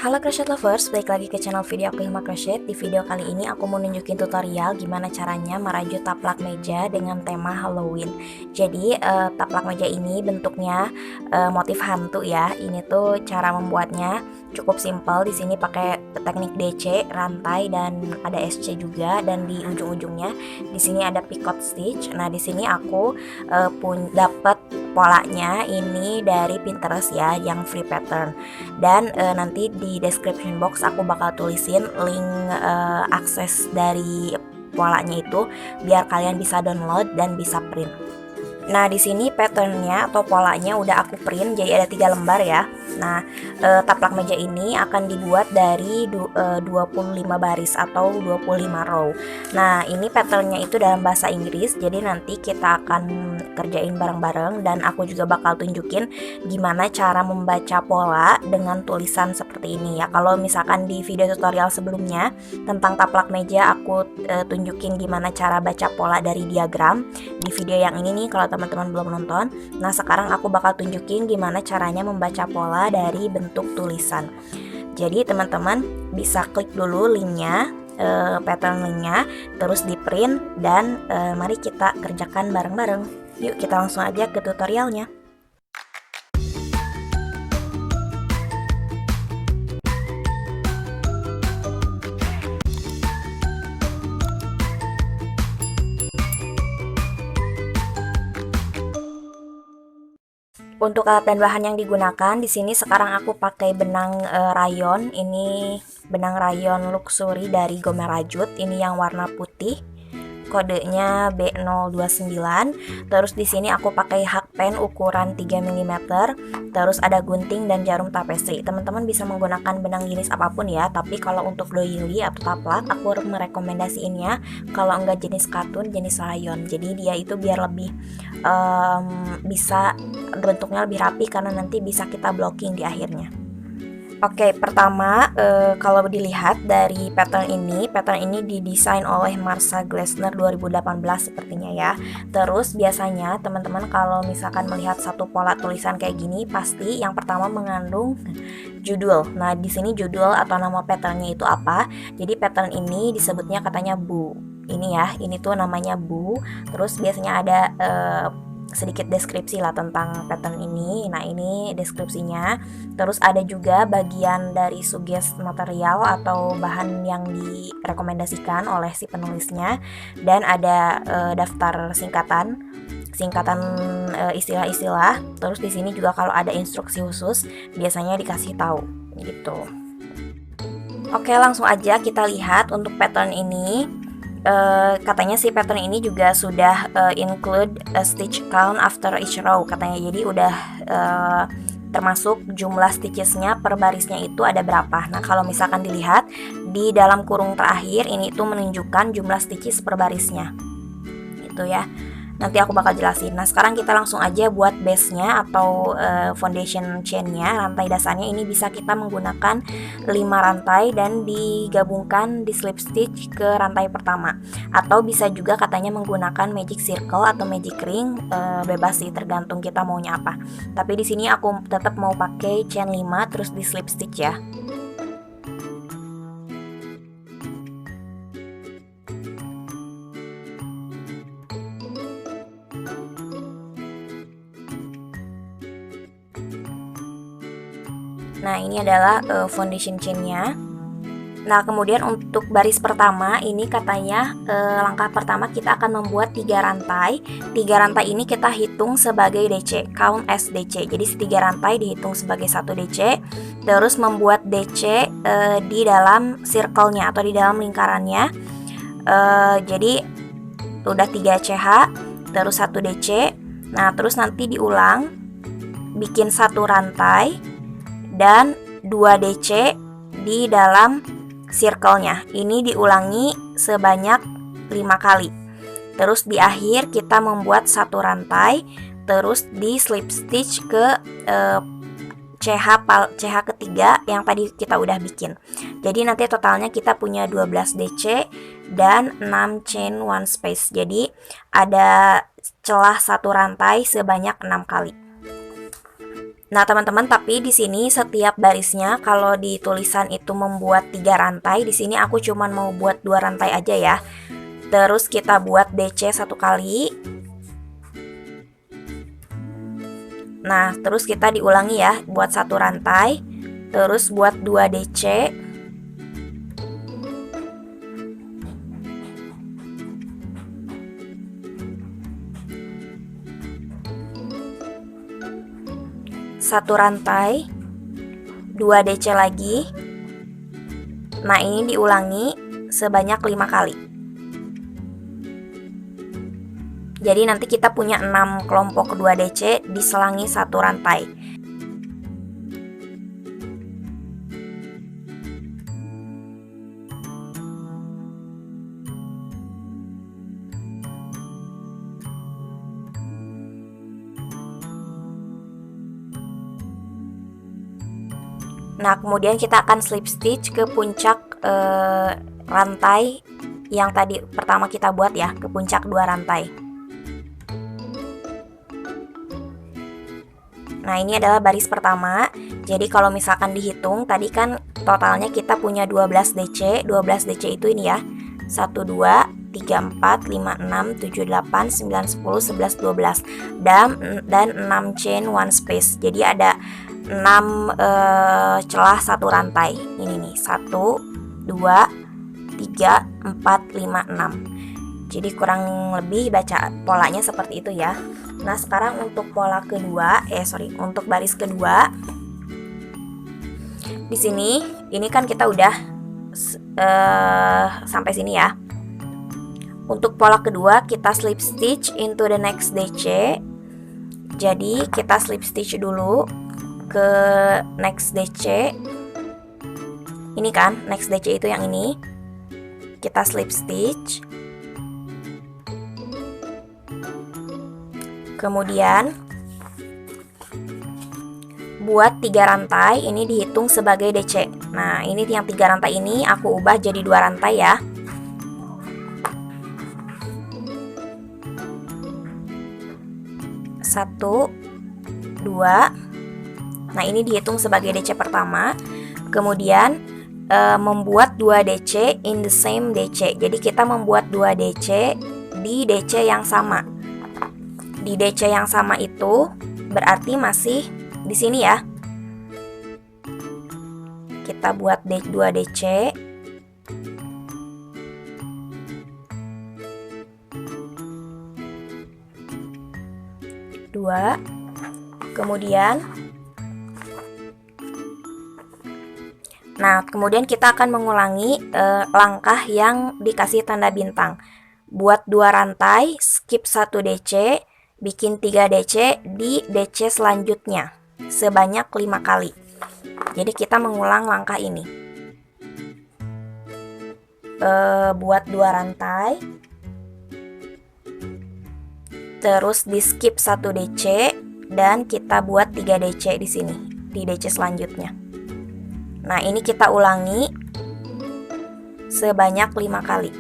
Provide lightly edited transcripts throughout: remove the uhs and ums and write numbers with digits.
Halo crochet lovers, balik lagi ke channel video aku Hilma Crochet. Di video kali ini aku mau nunjukin tutorial gimana caranya merajut taplak meja dengan tema Halloween. Jadi taplak meja ini bentuknya motif hantu ya. Ini tuh cara membuatnya cukup simpel. Di sini pakai teknik DC, rantai dan ada SC juga, dan di ujung-ujungnya di sini ada picot stitch. Nah, di sini aku pun dapat polanya ini dari Pinterest ya, yang free pattern. Dan nanti di description box aku bakal tulisin link akses dari polanya itu biar kalian bisa download dan bisa print. Nah, di sini patternnya atau polanya udah aku print, jadi ada 3 lembar ya. Nah, taplak meja ini akan dibuat dari 25 baris atau 25 row. Nah, ini patternnya itu dalam bahasa Inggris, jadi nanti kita akan kerjain bareng-bareng dan aku juga bakal tunjukin gimana cara membaca pola dengan tulisan seperti ini ya. Kalau misalkan di video tutorial sebelumnya tentang taplak meja aku tunjukin gimana cara baca pola dari diagram di video yang ini nih, kalau teman-teman belum nonton. Nah, sekarang aku bakal tunjukin gimana caranya membaca pola dari bentuk tulisan. Jadi teman-teman bisa klik dulu linknya, pattern linknya, terus di print, dan mari kita kerjakan bareng-bareng. Yuk kita langsung aja ke tutorialnya. Untuk alat dan bahan yang digunakan di sini sekarang aku pakai benang rayon. Ini benang rayon luxury dari Gomerajut. Ini yang warna putih. Kodenya B029. Terus di sini aku pakai hakpen ukuran 3 mm. Terus ada gunting dan jarum tapestri. Teman-teman bisa menggunakan benang jenis apapun ya, tapi kalau untuk doily atau taplak aku merekomendasiinnya kalau enggak jenis katun, jenis rayon. Jadi dia itu biar lebih bisa bentuknya lebih rapi karena nanti bisa kita blocking di akhirnya. Oke, pertama kalau dilihat dari pattern ini didesain oleh Marsha Glessner 2018 sepertinya ya. Terus biasanya teman-teman kalau misalkan melihat satu pola tulisan kayak gini, pasti yang pertama mengandung judul. Nah, di sini judul atau nama patternnya itu apa? Jadi pattern ini disebutnya katanya Bu. Ini ya, ini tuh namanya Bu. Terus biasanya ada sedikit deskripsi lah tentang pattern ini. Nah, ini deskripsinya. Terus ada juga bagian dari suggest material atau bahan yang direkomendasikan oleh si penulisnya, dan ada daftar singkatan istilah-istilah. Terus di sini juga kalau ada instruksi khusus biasanya dikasih tahu gitu. Oke, langsung aja kita lihat untuk pattern ini. Katanya si pattern ini juga sudah include a stitch count after each row katanya. Jadi udah termasuk jumlah stitchesnya per barisnya itu ada berapa. Nah, kalau misalkan dilihat di dalam kurung terakhir ini itu menunjukkan jumlah stitches per barisnya gitu ya. Nanti aku bakal jelasin. Nah, sekarang kita langsung aja buat base-nya atau foundation chain-nya, rantai dasarnya. Ini bisa kita menggunakan 5 rantai dan digabungkan di slip stitch ke rantai pertama. Atau bisa juga katanya menggunakan magic circle atau magic ring, bebas sih tergantung kita maunya apa. Tapi di sini aku tetap mau pakai chain 5 terus di slip stitch ya. Nah, ini adalah foundation chain-nya. Nah, kemudian untuk baris pertama ini katanya langkah pertama kita akan membuat 3 rantai. 3 rantai ini kita hitung sebagai DC, count as DC. Jadi 3 rantai dihitung sebagai 1 DC. Terus membuat DC di dalam circle-nya atau di dalam lingkarannya. Jadi udah 3 CH, terus 1 DC. Nah, terus nanti diulang bikin 1 rantai dan 2 DC di dalam circle-nya. Ini diulangi sebanyak 5 kali. Terus di akhir kita membuat 1 rantai, terus di slip stitch ke CH ketiga yang tadi kita udah bikin. Jadi nanti totalnya kita punya 12 DC dan 6 chain 1 space. Jadi ada celah 1 rantai sebanyak 6 kali. Nah, teman-teman, tapi di sini setiap barisnya kalau di tulisan itu membuat 3 rantai, di sini aku cuman mau buat 2 rantai aja ya. Terus kita buat DC 1 kali. Nah, terus kita diulangi ya, buat 1 rantai, terus buat 2 DC. Satu rantai, 2 DC lagi. Nah, ini diulangi sebanyak 5 kali. Jadi nanti kita punya 6 kelompok 2 DC diselangi 1 rantai. Nah, kemudian kita akan slip stitch ke puncak rantai yang tadi pertama kita buat ya, ke puncak 2 rantai. Nah, ini adalah baris pertama. Jadi kalau misalkan dihitung, tadi kan totalnya kita punya 12 DC. 12 DC itu ini ya, 1, 2, 3, 4, 5, 6, 7, 8, 9, 10, 11, 12 dan 6 chain 1 space. Jadi ada 6 celah 1 rantai. Ini nih, 1, 2, 3, 4, 5, 6. Jadi kurang lebih baca polanya seperti itu ya. Nah, sekarang untuk pola kedua, untuk baris kedua. Di sini, ini kan kita udah sampai sini ya. Untuk pola kedua, kita slip stitch into the next DC. Jadi kita slip stitch dulu ke next DC. Ini kan next DC itu yang ini. Kita slip stitch. Kemudian buat 3 rantai, ini dihitung sebagai DC. Nah, ini yang 3 rantai ini aku ubah jadi 2 rantai ya. Satu, 2. Nah, ini dihitung sebagai DC pertama. Kemudian membuat 2 DC in the same DC. Jadi kita membuat 2 DC di DC yang sama. Di DC yang sama itu berarti masih di sini ya. Kita buat 2 DC. Kemudian kemudian kita akan mengulangi langkah yang dikasih tanda bintang. Buat 2 rantai, skip 1 DC, bikin 3 DC di DC selanjutnya sebanyak 5 kali. Jadi kita mengulang langkah ini. Buat 2 rantai, terus di skip 1 DC dan kita buat 3 DC di sini di DC selanjutnya. Nah, ini kita ulangi sebanyak 5 kali.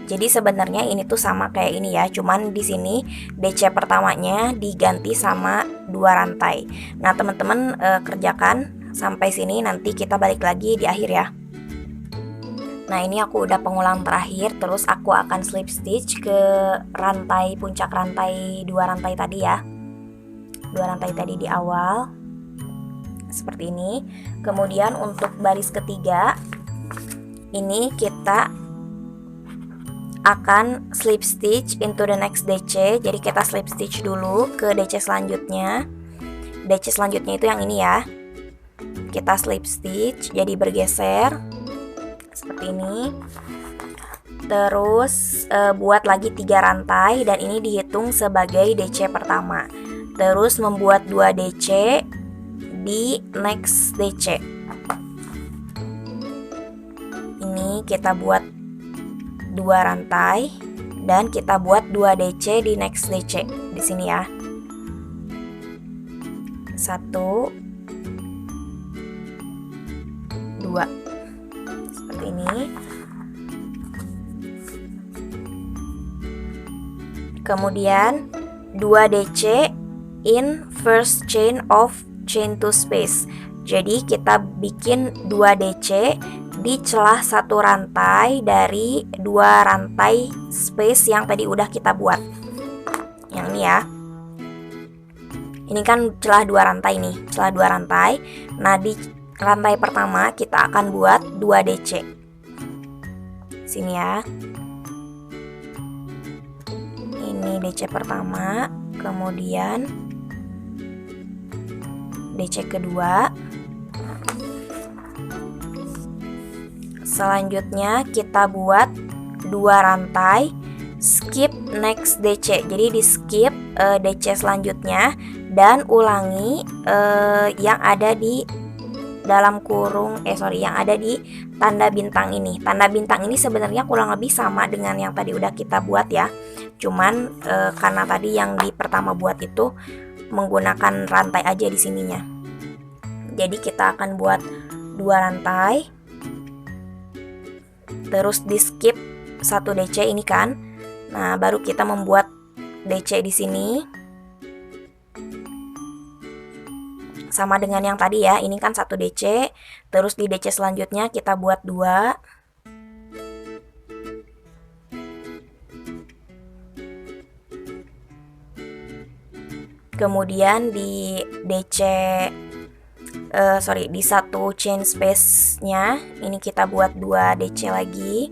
Jadi sebenarnya ini tuh sama kayak ini ya, cuman di sini DC pertamanya diganti sama 2 rantai. Nah, teman-teman kerjakan sampai sini, nanti kita balik lagi di akhir ya. Nah, ini aku udah pengulang terakhir, terus aku akan slip stitch ke rantai puncak rantai 2 rantai tadi ya. 2 rantai tadi di awal. Seperti ini. Kemudian untuk baris ketiga, ini kita akan slip stitch into the next DC. Jadi kita slip stitch dulu ke DC selanjutnya. DC selanjutnya itu yang ini ya. Kita slip stitch jadi bergeser seperti ini. Terus buat lagi 3 rantai dan ini dihitung sebagai DC pertama. Terus membuat 2 DC di next DC. Ini kita buat 2 rantai dan kita buat 2 DC di next DC di sini ya. 1, 2 seperti ini. kemudian 2 DC in first chain of chain 2 space. Jadi kita bikin 2 DC di celah satu rantai dari 2 rantai space yang tadi udah kita buat. Yang ini ya. Ini kan celah 2 rantai nih, celah 2 rantai. Nah, di rantai pertama kita akan buat 2 DC. Sini ya. Ini DC pertama, kemudian DC kedua. Selanjutnya kita buat 2 rantai, skip next DC. Jadi di skip DC selanjutnya dan ulangi yang ada di dalam kurung yang ada di tanda bintang ini. Tanda bintang ini sebenarnya kurang lebih sama dengan yang tadi udah kita buat ya. Cuman karena tadi yang di pertama buat itu menggunakan rantai aja di sininya. Jadi kita akan buat 2 rantai. Terus di skip 1 DC ini kan. Nah, baru kita membuat DC di sini. Sama dengan yang tadi ya. Ini kan 1 DC. Terus di DC selanjutnya kita buat 2. Kemudian di DC di 1 chain space-nya ini kita buat 2 DC lagi.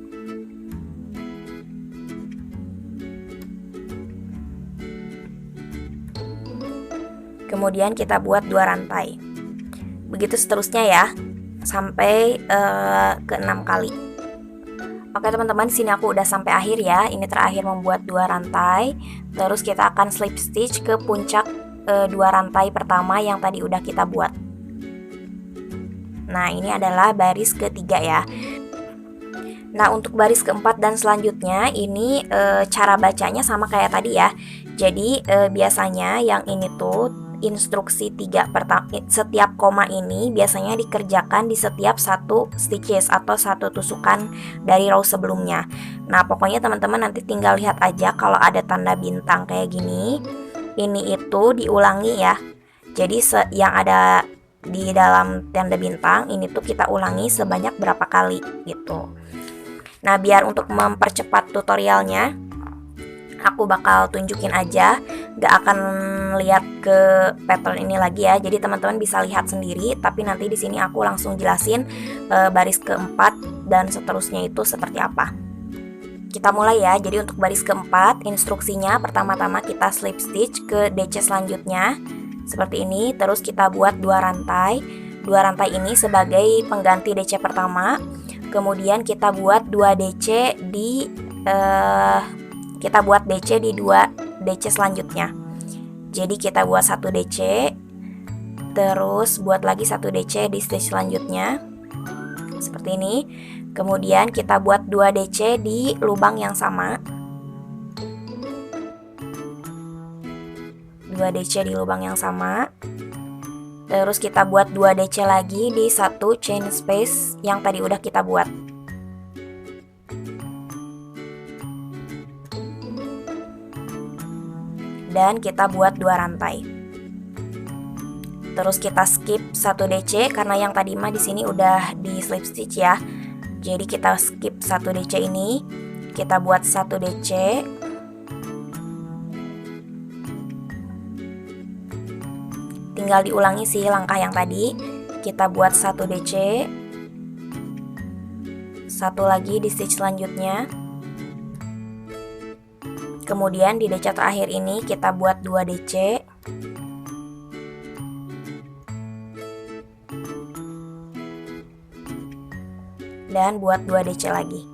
Kemudian kita buat 2 rantai. Begitu seterusnya ya, sampai ke 6 kali. Oke teman-teman, di sini aku udah sampai akhir ya. Ini terakhir membuat 2 rantai. Terus kita akan slip stitch ke puncak 2 rantai pertama yang tadi udah kita buat. Nah, ini adalah baris ketiga ya. Nah, untuk baris keempat dan selanjutnya ini cara bacanya sama kayak tadi ya. Jadi biasanya yang ini tuh instruksi 3 setiap koma ini biasanya dikerjakan di setiap 1 stitches atau 1 tusukan dari row sebelumnya. Nah, pokoknya teman-teman nanti tinggal lihat aja kalau ada tanda bintang kayak gini. Ini itu diulangi ya. Jadi yang ada di dalam tanda bintang ini tuh kita ulangi sebanyak berapa kali gitu. Nah, biar untuk mempercepat tutorialnya, aku bakal tunjukin aja, gak akan lihat ke pattern ini lagi ya. Jadi teman-teman bisa lihat sendiri, tapi nanti di sini aku langsung jelasin baris keempat dan seterusnya itu seperti apa. Kita mulai ya. Jadi untuk baris keempat, instruksinya pertama-tama kita slip stitch ke DC selanjutnya. Seperti ini, terus kita buat 2 rantai. 2 rantai ini sebagai pengganti DC pertama. Kemudian kita buat 2 DC di kita buat DC di 2 DC selanjutnya. Jadi kita buat 1 DC, terus buat lagi 1 DC di stitch selanjutnya. Seperti ini. Kemudian kita buat 2 DC di lubang yang sama. 2 DC di lubang yang sama. Terus kita buat 2 DC lagi di 1 chain space yang tadi udah kita buat. Dan kita buat 2 rantai. Terus kita skip 1 DC karena yang tadi mah di sini udah di slip stitch ya. Jadi kita skip 1 DC ini. Kita buat 1 DC. Tinggal diulangi sih langkah yang tadi. Kita buat 1 DC, 1 lagi di stitch selanjutnya. Kemudian di DC terakhir ini kita buat 2 DC. Dan buat 2 DC lagi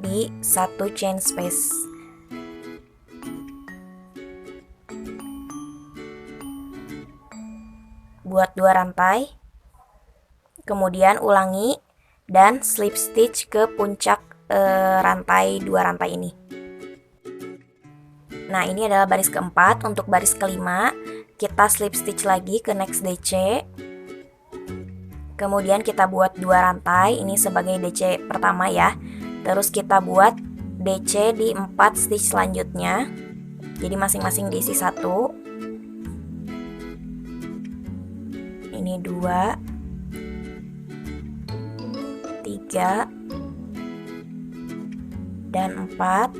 di 1 chain space. Buat 2 rantai, kemudian ulangi dan slip stitch ke puncak rantai 2 rantai ini. Nah, ini adalah baris keempat. Untuk baris kelima kita slip stitch lagi ke next DC. Kemudian kita buat 2 rantai, ini sebagai DC pertama ya. Terus kita buat DC di 4 stitch selanjutnya. Jadi masing-masing diisi 1. Ini 2, 3, dan 4.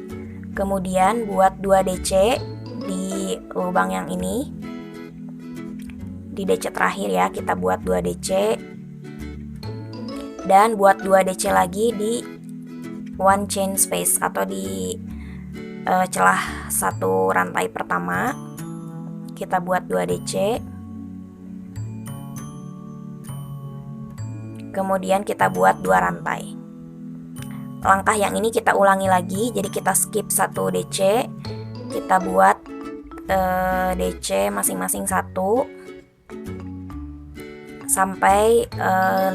Kemudian buat 2 DC di lubang yang ini. Di DC terakhir ya, kita buat 2 DC. Dan buat 2 DC lagi di one chain space atau di celah satu rantai pertama. Kita buat 2 DC. Kemudian kita buat 2 rantai. Langkah yang ini kita ulangi lagi, jadi kita skip 1 DC. Kita buat DC masing-masing 1 sampai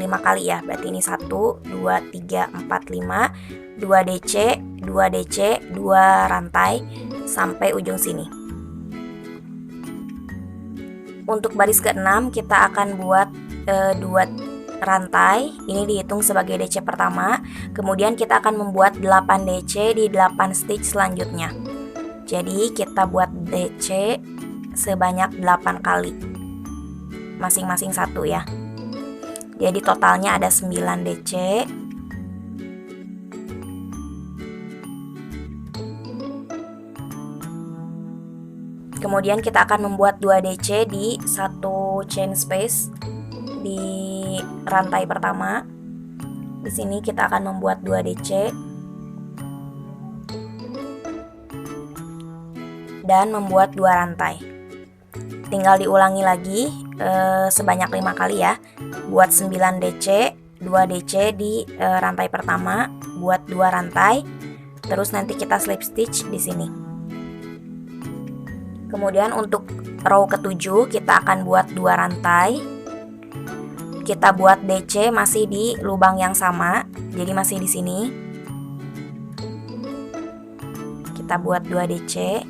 5 kali ya. Berarti ini 1, 2, 3, 4, 5, 2 DC, 2 DC, 2 rantai sampai ujung sini. Untuk baris ke-6 kita akan buat 2 rantai. Ini dihitung sebagai DC pertama. Kemudian kita akan membuat 8 DC di 8 stitch selanjutnya. Jadi kita buat DC sebanyak 8 kali, masing-masing 1 ya. Jadi totalnya ada 9 DC. Kemudian kita akan membuat 2 DC di 1 chain space di rantai pertama. Di sini kita akan membuat 2 DC dan membuat 2 rantai. Tinggal diulangi lagi sebanyak 5 kali ya. Buat 9 DC, 2 DC di rantai pertama, buat 2 rantai. Terus nanti kita slip stitch di sini. Kemudian untuk row ke-7 kita akan buat 2 rantai. Kita buat DC masih di lubang yang sama, jadi masih di sini. Kita buat 2 DC.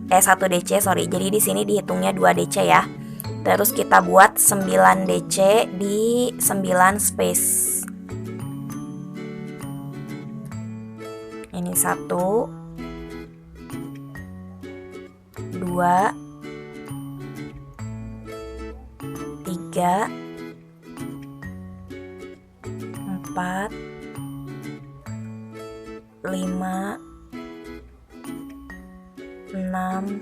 1 DC, sorry. Jadi di sini dihitungnya 2 DC ya. Terus kita buat 9 DC di 9 space. Ini 1, 2, 3, 4, 5, 6,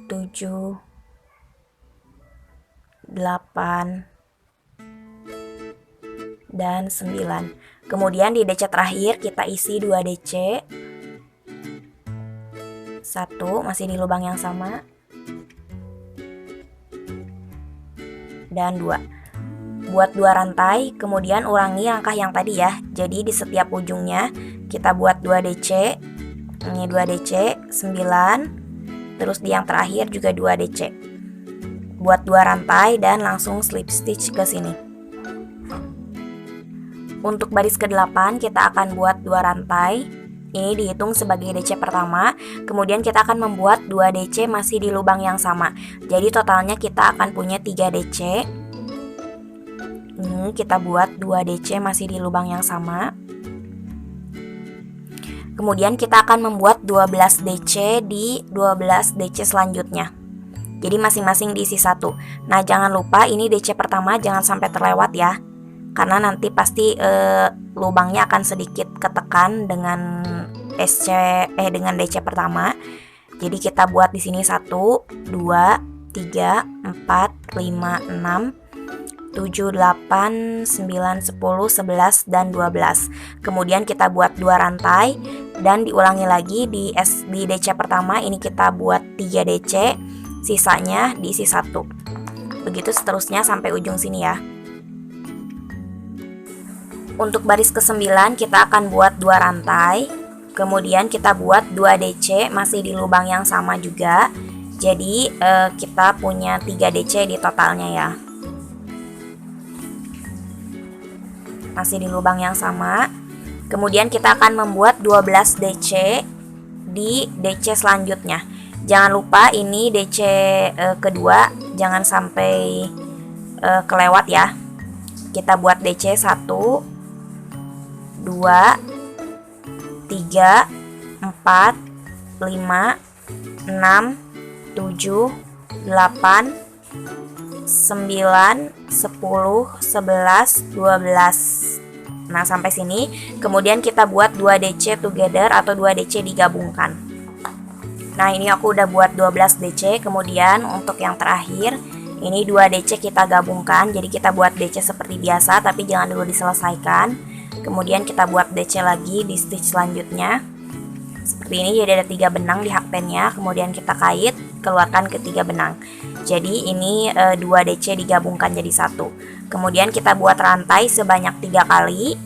7, 8, dan 9. Kemudian di DC terakhir kita isi 2 DC. 1 masih di lubang yang sama. Dan 2. Buat 2 rantai, kemudian ulangi langkah yang tadi ya. Jadi di setiap ujungnya kita buat 2 DC. Ini 2 DC, 9. Terus di yang terakhir juga 2 DC. Buat 2 rantai dan langsung slip stitch ke sini. Untuk baris ke-8 kita akan buat 2 rantai. Ini dihitung sebagai DC pertama. Kemudian kita akan membuat 2 DC masih di lubang yang sama. Jadi totalnya kita akan punya 3 DC. Ini kita buat 2 DC masih di lubang yang sama. Kemudian kita akan membuat 12 DC di 12 DC selanjutnya. Jadi masing-masing diisi 1. Nah, jangan lupa ini DC pertama jangan sampai terlewat ya. Karena nanti pasti lubangnya akan sedikit ketekan dengan dengan DC pertama. Jadi kita buat di sini 1, 2, 3, 4, 5, 6, 7, 8, 9, 10, 11, dan 12. Kemudian kita buat 2 rantai dan diulangi lagi di DC pertama. Ini kita buat 3 DC, sisanya diisi 1. Begitu seterusnya sampai ujung sini ya. Untuk baris ke-9 kita akan buat 2 rantai. Kemudian kita buat 2 DC masih di lubang yang sama juga. Jadi kita punya 3 DC di totalnya ya. Masih di lubang yang sama. Kemudian kita akan membuat 12 DC di DC selanjutnya. Jangan lupa ini DC kedua jangan sampai kelewat ya. Kita buat DC 1, 2, 3, 4, 5, 6, 7, 8, 9, 10, 11, 12. Nah, sampai sini. Kemudian kita buat 2 DC together atau 2 DC digabungkan. Nah, ini aku udah buat 12 DC. Kemudian untuk yang terakhir, ini 2 DC kita gabungkan. Jadi kita buat DC seperti biasa, tapi jangan dulu diselesaikan. Kemudian kita buat DC lagi di stitch selanjutnya. Seperti ini, jadi ada 3 benang di hakpennya. Kemudian kita kait, keluarkan ketiga benang. Jadi ini 2 DC digabungkan jadi satu. Kemudian kita buat rantai sebanyak 3 kali.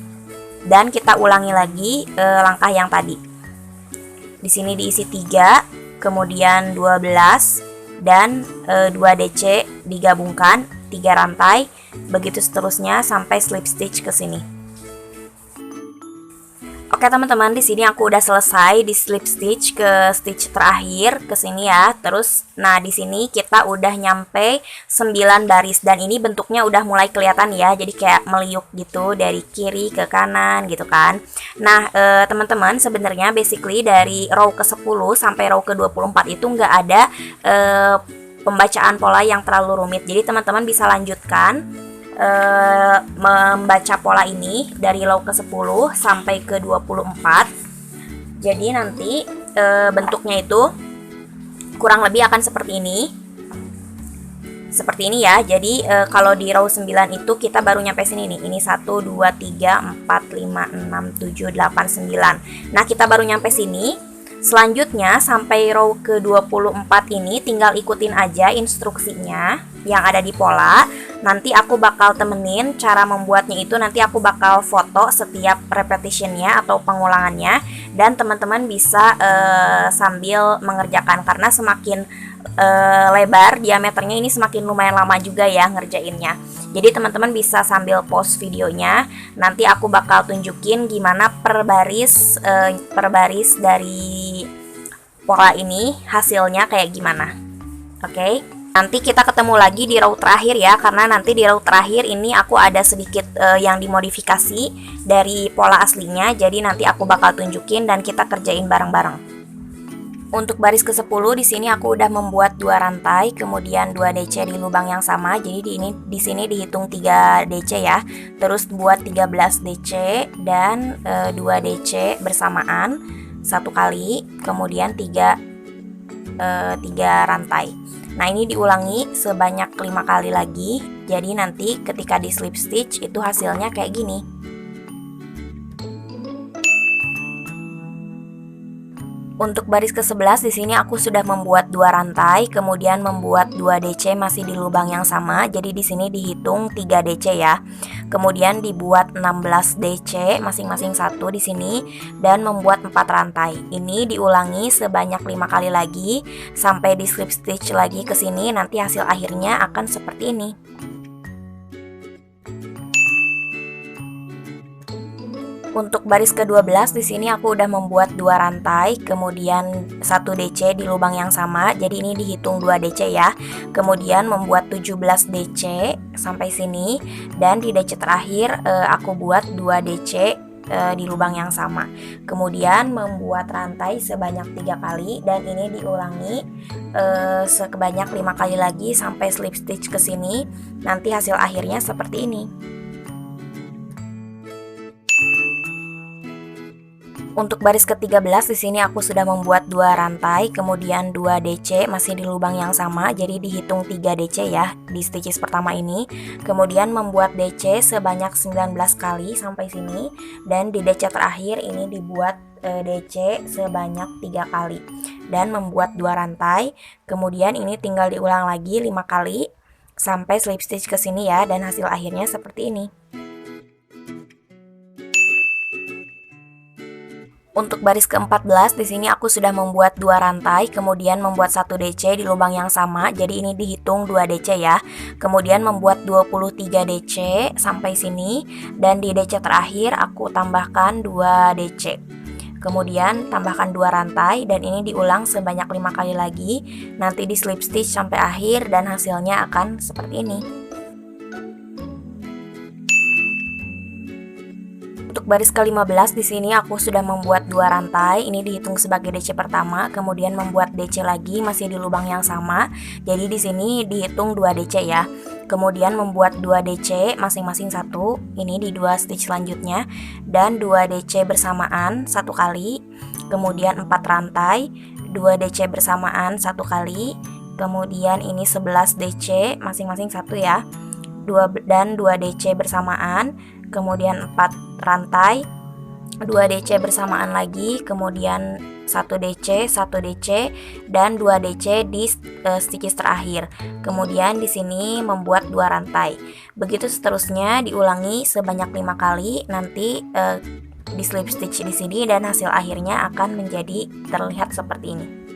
Dan kita ulangi lagi langkah yang tadi. Di sini diisi 3, kemudian 12, dan 2 DC digabungkan 3 rantai, begitu seterusnya sampai slip stitch ke sini. Oke teman-teman, di sini aku udah selesai di slip stitch ke stitch terakhir ke sini ya. Terus nah di sini kita udah nyampe 9 baris dan ini bentuknya udah mulai kelihatan ya. Jadi kayak meliuk gitu dari kiri ke kanan gitu kan. Nah, teman-teman, sebenarnya basically dari row ke-10 sampai row ke-24 itu nggak ada pembacaan pola yang terlalu rumit. Jadi teman-teman bisa lanjutkan membaca pola ini dari row ke-10 sampai ke 24. Jadi nanti bentuknya itu kurang lebih akan seperti ini. Seperti ini ya. Jadi kalau di row 9 itu kita baru nyampe sini nih. Ini 1 2 3 4 5 6 7 8 9. Nah, kita baru nyampe sini. Selanjutnya sampai row ke-24 ini tinggal ikutin aja instruksinya yang ada di pola. Nanti aku bakal temenin cara membuatnya itu, nanti aku bakal foto setiap repetitionnya atau pengulangannya. Dan teman-teman bisa sambil mengerjakan, karena semakin lebar diameternya ini semakin lumayan lama juga ya ngerjainnya. Jadi teman-teman bisa sambil pause videonya. Nanti aku bakal tunjukin gimana per baris dari pola ini hasilnya kayak gimana. Oke. Nanti kita ketemu lagi di row terakhir ya, karena nanti di row terakhir ini aku ada sedikit yang dimodifikasi dari pola aslinya. Jadi nanti aku bakal tunjukin dan kita kerjain bareng-bareng. Untuk baris ke-10 di sini aku udah membuat 2 rantai, kemudian 2 DC di lubang yang sama. Jadi di sini dihitung 3 DC ya. Terus buat 13 DC dan 2 DC bersamaan 1 kali, kemudian 3 rantai. Nah, ini diulangi sebanyak 5 kali lagi. Jadi nanti ketika di slip stitch itu hasilnya kayak gini. Untuk baris ke-11 di sini aku sudah membuat 2 rantai, kemudian membuat 2 DC masih di lubang yang sama. Jadi di sini dihitung 3 DC ya. Kemudian dibuat 16 DC masing-masing 1 di sini dan membuat 4 rantai. Ini diulangi sebanyak 5 kali lagi sampai di slip stitch lagi ke sini. Nanti hasil akhirnya akan seperti ini. Untuk baris ke-12 di sini aku udah membuat 2 rantai, kemudian 1 DC di lubang yang sama. Jadi ini dihitung 2 DC ya. Kemudian membuat 17 DC sampai sini, dan di DC terakhir aku buat 2 DC di lubang yang sama. Kemudian membuat rantai sebanyak 3 kali dan ini diulangi sebanyak 5 kali lagi sampai slip stitch ke sini. Nanti hasil akhirnya seperti ini. Untuk baris ke-13 di sini aku sudah membuat 2 rantai, kemudian 2 DC masih di lubang yang sama. Jadi dihitung 3 DC ya di stitches pertama ini. Kemudian membuat DC sebanyak 19 kali sampai sini, dan di DC terakhir ini dibuat DC sebanyak 3 kali dan membuat 2 rantai. Kemudian ini tinggal diulang lagi 5 kali sampai slip stitch ke sini ya, dan hasil akhirnya seperti ini. Untuk baris ke-14 di sini aku sudah membuat 2 rantai, kemudian membuat 1 DC di lubang yang sama. Jadi ini dihitung 2 DC ya. Kemudian membuat 23 DC sampai sini, dan di DC terakhir aku tambahkan 2 DC. Kemudian tambahkan 2 rantai dan ini diulang sebanyak 5 kali lagi. Nanti di slip stitch sampai akhir dan hasilnya akan seperti ini. Untuk Untuk baris ke-15 di sini aku sudah membuat 2 rantai, ini dihitung sebagai DC pertama, kemudian membuat DC lagi masih di lubang yang sama. Jadi di sini dihitung 2 DC ya. Kemudian membuat 2 DC masing-masing 1, ini di 2 stitch selanjutnya, dan 2 DC bersamaan 1 kali. Kemudian 4 rantai, 2 DC bersamaan 1 kali. Kemudian ini 11 DC masing-masing 1 ya. 2 DC bersamaan, kemudian 4 rantai, 2 DC bersamaan lagi, kemudian 1 DC, 1 DC, dan 2 DC di stitches terakhir. Kemudian di sini membuat 2 rantai. Begitu seterusnya diulangi sebanyak 5 kali, nanti di slip stitch di sini dan hasil akhirnya akan menjadi terlihat seperti ini.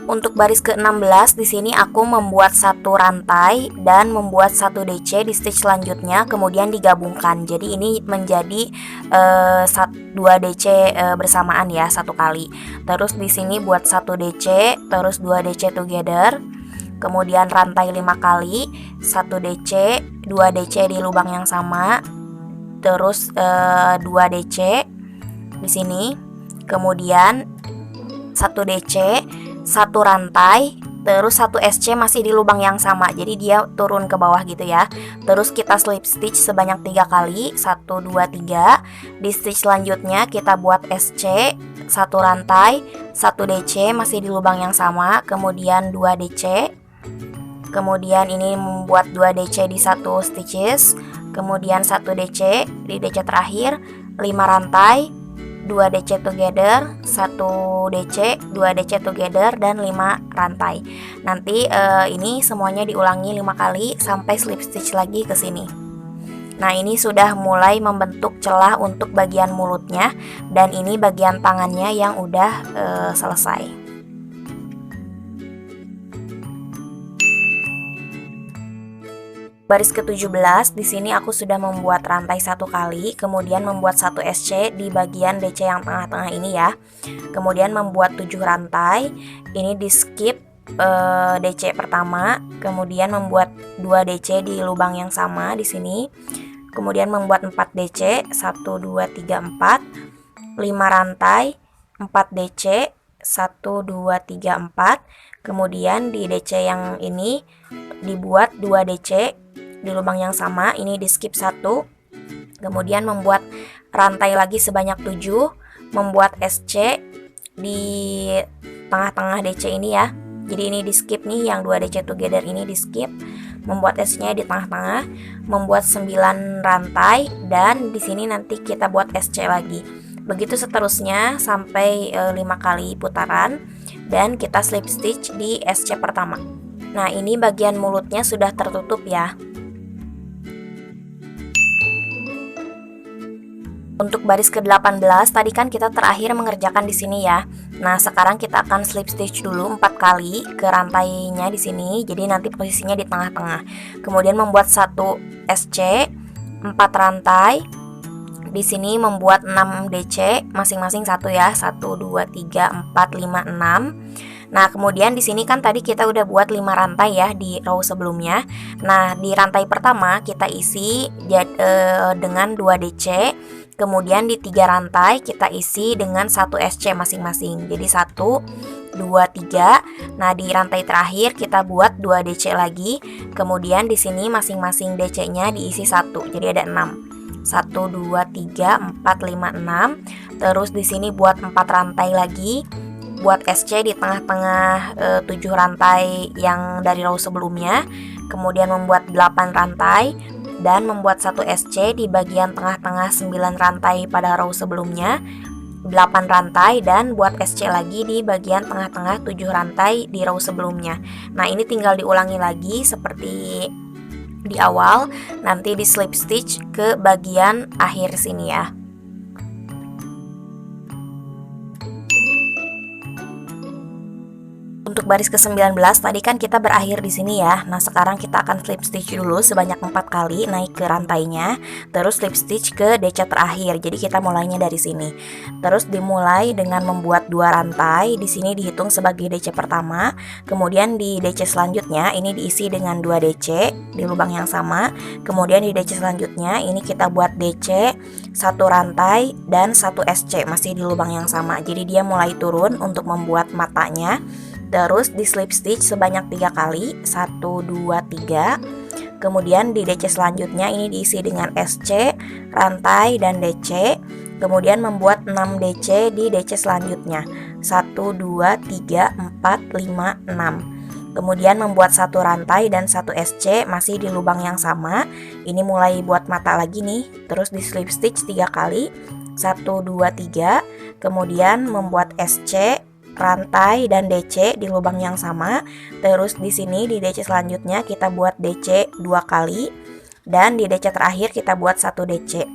Untuk baris ke-16 di sini aku membuat 1 rantai dan membuat 1 DC di stitch selanjutnya, kemudian digabungkan. Jadi ini menjadi 2 DC bersamaan ya, 1 kali. Terus di sini buat 1 DC, terus 2 DC together. Kemudian rantai 5 kali, 1 DC, 2 DC di lubang yang sama. Terus 2 DC di sini. Kemudian 1 DC, 1 rantai, terus 1 SC masih di lubang yang sama, jadi dia turun ke bawah gitu ya. Terus kita slip stitch sebanyak 3 kali, 1, 2, 3. Di stitch selanjutnya kita buat SC, 1 rantai, 1 DC masih di lubang yang sama, kemudian 2 DC. Kemudian ini membuat 2 DC di 1 stitches, kemudian 1 DC di DC terakhir, 5 rantai, 2 DC together, 1 DC, 2 DC together, dan 5 rantai. Nanti ini semuanya diulangi 5 kali sampai slip stitch lagi ke sini. Nah, ini sudah mulai membentuk celah untuk bagian mulutnya, dan ini bagian tangannya yang udah selesai. Baris ke-17 di sini aku sudah membuat rantai 1 kali, kemudian membuat 1 SC di bagian DC yang tengah-tengah ini ya. Kemudian membuat 7 rantai. Ini di skip DC pertama, kemudian membuat 2 DC di lubang yang sama di sini. Kemudian membuat 4 DC, 1 2 3 4, 5 rantai, 4 DC, 1 2 3 4. Kemudian di DC yang ini dibuat 2 DC di lubang yang sama, ini di skip 1. Kemudian membuat rantai lagi sebanyak 7, membuat SC di tengah-tengah DC ini ya. Jadi ini di skip nih, yang 2 DC together ini di skip, membuat SC-nya di tengah-tengah, membuat 9 rantai, dan di sini nanti kita buat SC lagi. Begitu seterusnya sampai 5 kali putaran, dan kita slip stitch di SC pertama. Nah, ini bagian mulutnya sudah tertutup ya. Untuk baris ke-18 tadi kan kita terakhir mengerjakan di sini ya. Nah, sekarang kita akan slip stitch dulu 4 kali ke rantainya di sini. Jadi nanti posisinya di tengah-tengah. Kemudian membuat 1 SC, 4 rantai. Di sini membuat 6 DC, masing-masing 1 ya. 1 2 3 4 5 6. Nah, kemudian di sini kan tadi kita udah buat 5 rantai ya di row sebelumnya. Nah, di rantai pertama kita isi dengan 2 DC. Kemudian di 3 rantai kita isi dengan 1 SC masing-masing. Jadi 1 2 3. Nah, di rantai terakhir kita buat 2 DC lagi. Kemudian di sini masing-masing DC-nya diisi 1. Jadi ada 6. 1 2 3 4 5 6. Terus di sini buat 4 rantai lagi. Buat SC di tengah-tengah 7 rantai yang dari row sebelumnya. Kemudian membuat 8 rantai dan membuat 1 SC di bagian tengah-tengah 9 rantai pada row sebelumnya, 8 rantai, dan buat SC lagi di bagian tengah-tengah 7 rantai di row sebelumnya. Nah, ini tinggal diulangi lagi seperti di awal, nanti di slip stitch ke bagian akhir sini ya. Untuk baris ke-19 tadi kan kita berakhir di sini ya. Nah, sekarang kita akan slip stitch dulu sebanyak 4 kali naik ke rantainya, terus slip stitch ke DC terakhir. Jadi kita mulainya dari sini. Terus dimulai dengan membuat 2 rantai. Di sini dihitung sebagai DC pertama. Kemudian di DC selanjutnya ini diisi dengan 2 DC di lubang yang sama. Kemudian di DC selanjutnya ini kita buat DC 1 rantai dan 1 SC masih di lubang yang sama. Jadi dia mulai turun untuk membuat matanya. Terus di slip stitch sebanyak 3 kali, 1, 2, 3. Kemudian di DC selanjutnya ini diisi dengan SC, rantai, dan DC. Kemudian membuat 6 DC di DC selanjutnya, 1, 2, 3, 4, 5, 6. Kemudian membuat 1 rantai dan 1 SC masih di lubang yang sama. Ini mulai buat mata lagi nih. Terus di slip stitch 3 kali, 1, 2, 3. Kemudian membuat SC, rantai, dan DC di lubang yang sama. Terus di sini di DC selanjutnya kita buat DC 2 kali dan di DC terakhir kita buat 1 DC.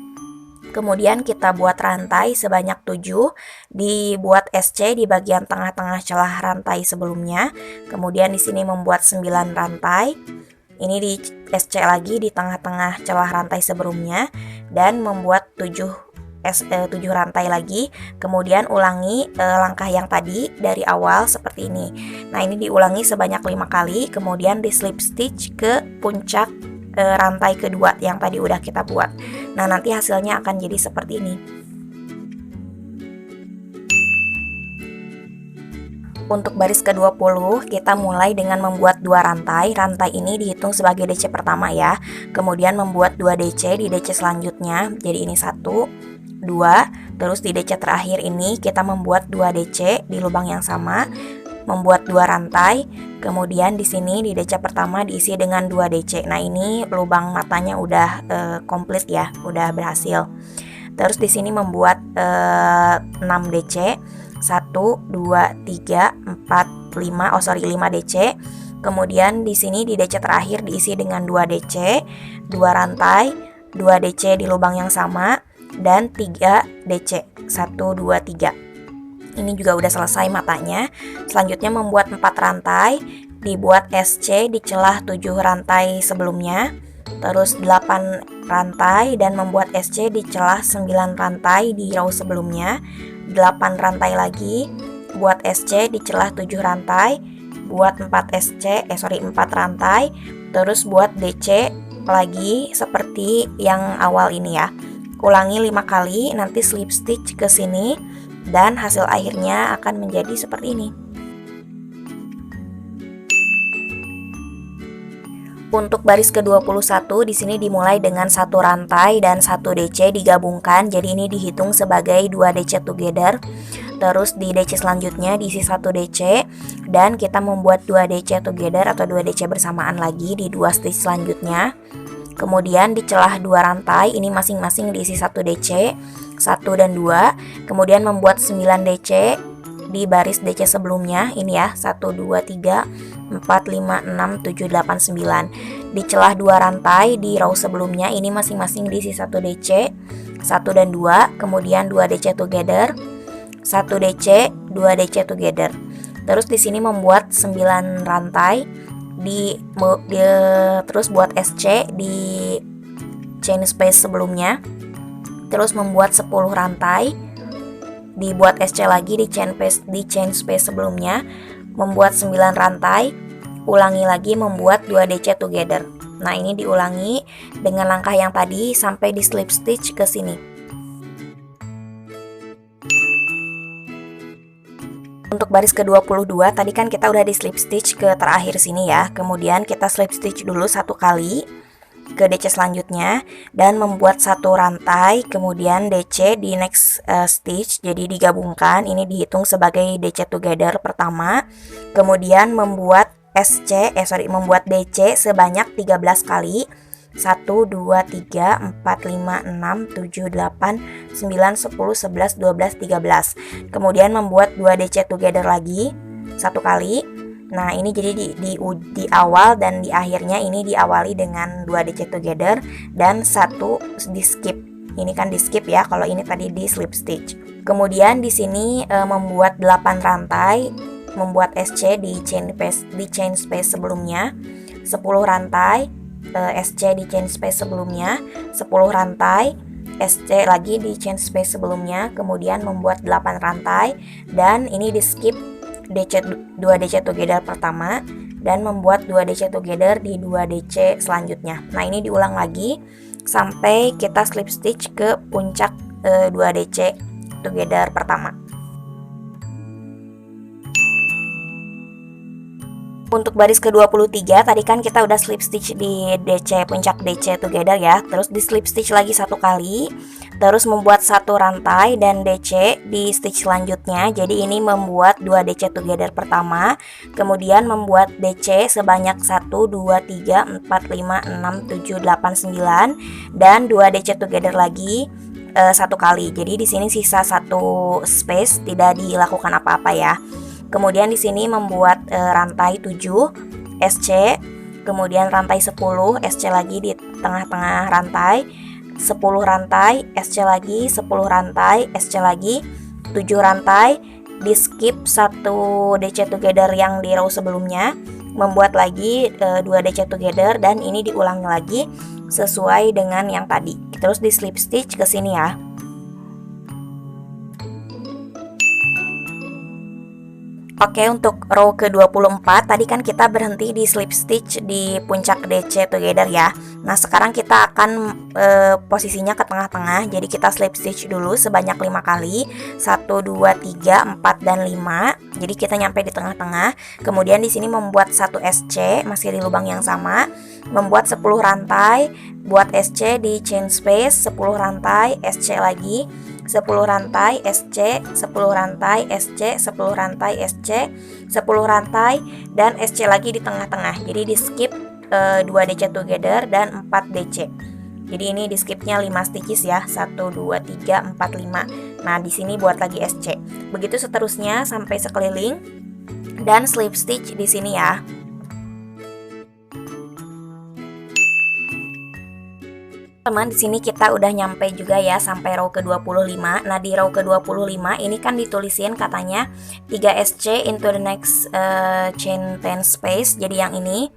Kemudian kita buat rantai sebanyak 7, dibuat SC di bagian tengah-tengah celah rantai sebelumnya. Kemudian di sini membuat 9 rantai. Ini di SC lagi di tengah-tengah celah rantai sebelumnya dan membuat 7 rantai lagi. Kemudian ulangi langkah yang tadi dari awal seperti ini. Nah, ini diulangi sebanyak 5 kali. Kemudian di slip stitch ke puncak rantai kedua yang tadi udah kita buat. Nah, nanti hasilnya akan jadi seperti ini. Untuk baris ke-20 kita mulai dengan membuat 2 rantai. Rantai ini dihitung sebagai DC pertama ya. Kemudian membuat 2 DC di DC selanjutnya. Jadi ini 1, 2. Terus di DC terakhir ini kita membuat 2 DC di lubang yang sama, membuat 2 rantai. Kemudian di sini di DC pertama diisi dengan 2 DC. Nah, ini lubang matanya udah komplit ya, udah berhasil. Terus di sini membuat 6 DC. 1, 2, 3, 4, 5 DC. Kemudian di sini di DC terakhir diisi dengan 2 DC, 2 rantai, 2 DC di lubang yang sama, dan 3 DC, 1, 2, 3. Ini juga udah selesai matanya. Selanjutnya membuat 4 rantai, dibuat SC di celah 7 rantai sebelumnya, terus 8 rantai dan membuat SC di celah 9 rantai di row sebelumnya, 8 rantai lagi, buat SC di celah 7 rantai, buat 4 rantai, terus buat DC lagi seperti yang awal ini ya. Ulangi 5 kali, nanti slip stitch ke sini dan hasil akhirnya akan menjadi seperti ini. Untuk baris ke-21 di sini dimulai dengan 1 rantai dan 1 DC digabungkan. Jadi ini dihitung sebagai 2 DC together. Terus di DC selanjutnya diisi 1 DC dan kita membuat 2 DC together atau 2 DC bersamaan lagi di 2 stitch selanjutnya. Kemudian di celah 2 rantai ini masing-masing diisi 1 DC, 1 dan 2. Kemudian membuat 9 DC di baris DC sebelumnya. Ini ya, 1, 2, 3, 4, 5, 6, 7, 8, 9. Di celah 2 rantai di row sebelumnya ini masing-masing diisi 1 DC, 1 dan 2. Kemudian 2 DC together, 1 DC, 2 DC together. Terus di sini membuat 9 rantai. Terus buat SC di chain space sebelumnya, terus membuat 10 rantai, dibuat SC lagi di chain space sebelumnya, membuat 9 rantai, ulangi lagi membuat 2 DC together. Nah, ini diulangi dengan langkah yang tadi sampai di slip stitch ke sini. Untuk baris ke-22 tadi kan kita udah di slip stitch ke terakhir sini ya. Kemudian kita slip stitch dulu 1 kali ke DC selanjutnya dan membuat 1 rantai, kemudian DC di next stitch. Jadi digabungkan, ini dihitung sebagai DC together pertama. Kemudian membuat membuat DC sebanyak 13 kali. 1, 2, 3, 4, 5, 6, 7, 8, 9, 10, 11, 12, 13. Kemudian membuat 2 DC together lagi 1 kali. Nah, ini jadi di awal dan di akhirnya ini diawali dengan 2 DC together dan 1 di skip. Ini kan di skip ya, kalau ini tadi di slip stitch. Kemudian di sini membuat 8 rantai membuat SC di chain space sebelumnya, 10 rantai SC di chain space sebelumnya, 10 rantai SC lagi di chain space sebelumnya, kemudian membuat 8 rantai, dan ini di skip 2 DC together pertama dan membuat 2 DC together di 2 DC selanjutnya. Nah, ini diulang lagi sampai kita slip stitch ke puncak 2 DC together pertama. Untuk baris ke-23 tadi kan kita udah slip stitch di DC, puncak DC together ya. Terus di slip stitch lagi 1 kali, terus membuat 1 rantai dan DC di stitch selanjutnya. Jadi ini membuat 2 DC together pertama, kemudian membuat DC sebanyak 1 2 3 4 5 6 7 8 9 dan 2 DC together lagi 1 kali. Jadi di sini sisa 1 space, tidak dilakukan apa-apa ya. Kemudian di sini membuat rantai 7 SC, kemudian rantai 10 SC lagi di tengah-tengah rantai, 10 rantai SC lagi, 10 rantai SC lagi, 7 rantai, di skip 1 DC together yang di row sebelumnya, membuat lagi 2 DC together, dan ini diulangi lagi sesuai dengan yang tadi. Terus di slip stitch ke sini ya. Oke, untuk row ke-24 tadi kan kita berhenti di slip stitch di puncak DC together ya. Nah, sekarang kita akan posisinya ke tengah-tengah. Jadi kita slip stitch dulu sebanyak 5 kali. 1 2 3 4 dan 5. Jadi kita nyampe di tengah-tengah. Kemudian di sini membuat 1 SC masih di lubang yang sama. Membuat 10 rantai, buat SC di chain space, 10 rantai, SC lagi, 10 rantai SC, 10 rantai SC, 10 rantai SC, 10 rantai dan SC lagi di tengah-tengah. Jadi di skip 2 DC together dan 4 DC. Jadi ini di skipnya 5 stitches ya. 1 2 3 4 5. Nah, di sini buat lagi SC. Begitu seterusnya sampai sekeliling dan slip stitch di sini ya. Teman, di sini kita udah nyampe juga ya sampai row ke-25. Nah, di row ke-25 ini kan ditulisin katanya 3 SC into the next chain 10 space. Jadi yang ini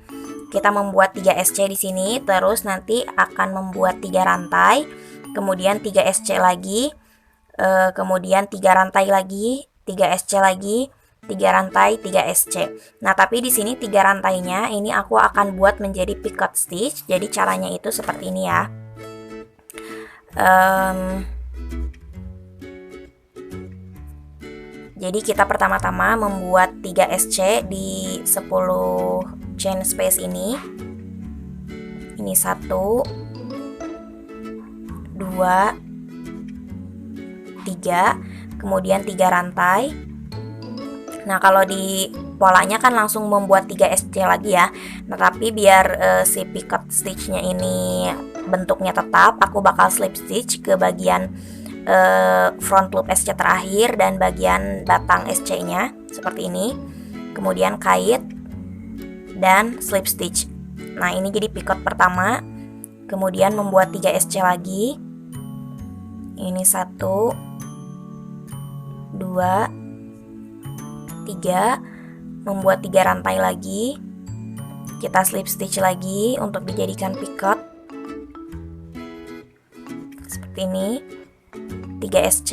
kita membuat 3 SC di sini, terus nanti akan membuat 3 rantai, kemudian 3 SC lagi, kemudian 3 rantai lagi, 3 SC lagi, 3 rantai, 3 SC. Nah, tapi di sini 3 rantainya ini aku akan buat menjadi picot stitch. Jadi caranya itu seperti ini ya. Jadi kita pertama-tama membuat 3 SC di 10 chain space ini. Ini 1 2 3, kemudian 3 rantai. Nah, kalau di polanya kan langsung membuat 3 SC lagi ya. Nah, tapi biar si picot stitchnya ini bentuknya tetap, aku bakal slip stitch ke bagian front loop SC terakhir dan bagian batang SC nya seperti ini, kemudian kait dan slip stitch. Nah, ini jadi picot pertama, kemudian membuat 3 SC lagi. Ini 1 2 3, membuat 3 rantai lagi, kita slip stitch lagi untuk dijadikan picot seperti ini, 3 SC,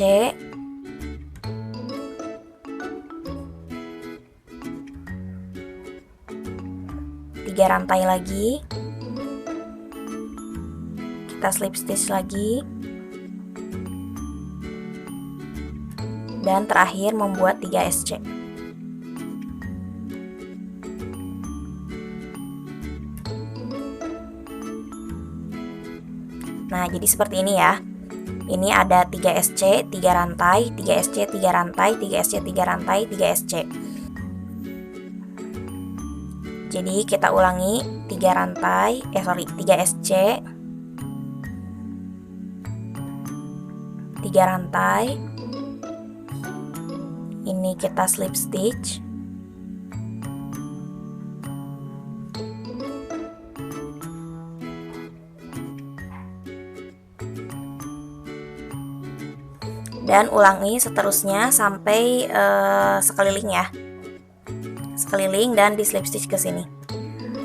3 rantai lagi, kita slip stitch lagi, dan terakhir membuat 3 SC. Nah, jadi seperti ini ya. Ini ada 3 SC, 3 rantai, 3 SC, 3 rantai, 3 SC, 3 rantai, 3 SC. Jadi kita ulangi 3 rantai, 3 SC, 3 rantai. Ini kita slip stitch. Dan ulangi seterusnya sampai sekeliling ya. sekeliling dan di slip stitch ke sini.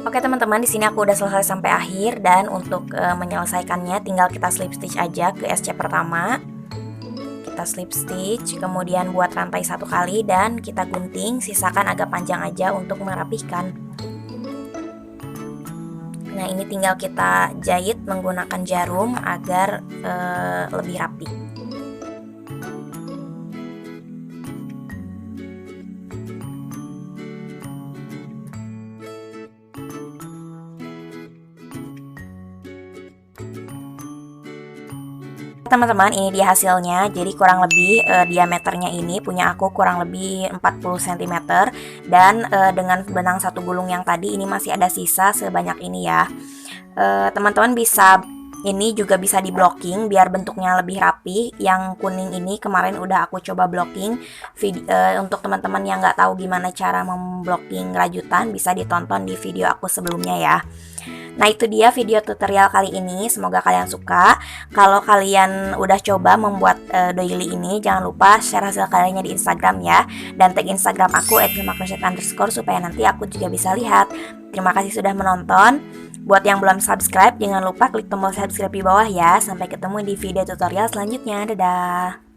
Oke teman-teman, di sini aku udah selesai sampai akhir, dan untuk menyelesaikannya tinggal kita slip stitch aja ke SC pertama. Kita slip stitch, kemudian buat rantai 1 kali dan kita gunting, sisakan agak panjang aja untuk merapihkan. Nah, ini tinggal kita jahit menggunakan jarum agar lebih rapi. Teman-teman, ini dia hasilnya. Jadi kurang lebih diameternya ini punya aku kurang lebih 40 cm, dan dengan benang 1 gulung yang tadi ini masih ada sisa sebanyak ini ya. Teman-teman bisa ini juga bisa di blocking biar bentuknya lebih rapi. Yang kuning ini kemarin udah aku coba blocking. Untuk teman-teman yang nggak tahu gimana cara memblocking rajutan, bisa ditonton di video aku sebelumnya ya. Nah, itu dia video tutorial kali ini, semoga kalian suka. Kalau kalian udah coba membuat doily ini, jangan lupa share hasil karyanya di Instagram ya, dan tag Instagram aku @hilmakrochet_ supaya nanti aku juga bisa lihat. Terima kasih sudah menonton. Buat yang belum subscribe, jangan lupa klik tombol subscribe di bawah ya. Sampai ketemu di video tutorial selanjutnya. Dadah.